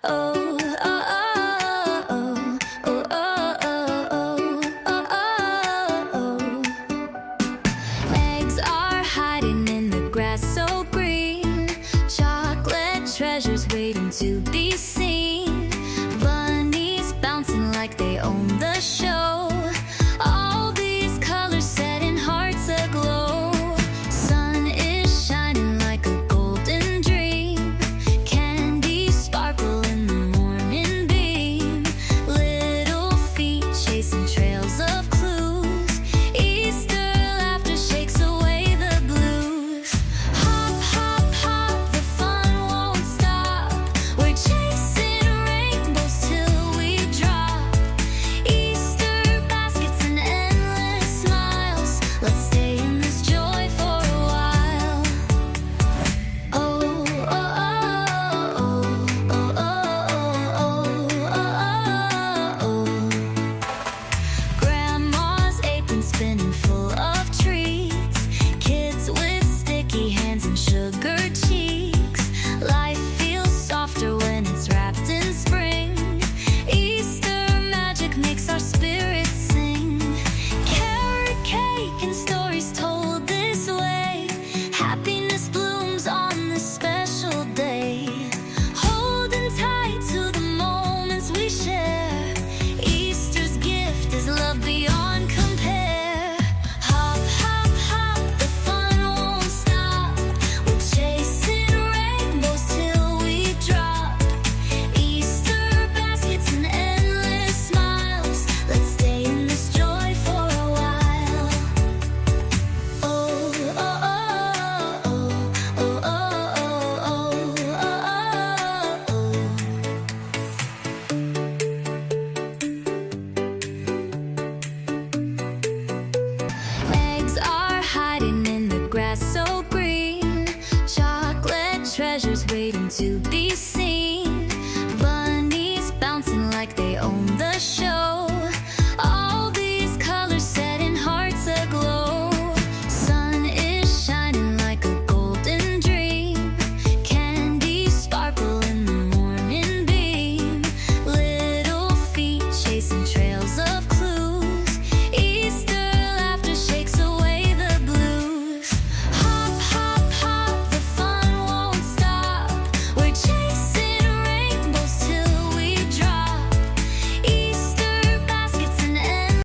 Oh, oh, oh, oh, oh, oh, oh, oh, oh. Eggs are hiding in the grass so green. Chocolate treasures waiting to be seen. Bunnies bouncing like they own the show. All these colors setting hearts aglow. Sun is shining like a golden dream. Candy sparkle in the morning beam. Little feet chasing trails of clues. Easter laughter shakes away the blues. Hop, hop, hop, the fun won't stop. We're chasing rainbows till we drop. Easter baskets and endless smiles. Let's stay in this joy for a while. Oh, oh, oh, oh, oh, oh, oh, oh. Grandma's apron spinning full of treats. Kids with sticky hands and sugar cheeks. Life feels softer when it's wrapped in spring. Easter magic makes our spirits sing. Carrot cake and stories told this way. Happiness blooms on this special day. Holding tight to the moments we share. Easter's gift is love beyond compare. Hop, hop, hop, the fun won't stop. We're chasing rainbows till we drop. Easter baskets and endless smiles. Let's stay in this joy for a while. Oh, oh, oh, oh, oh, oh, oh, oh, Eggs are hiding in the grass so green. Chocolate treasures waiting to be seen. Bunnies bouncing like they own the show.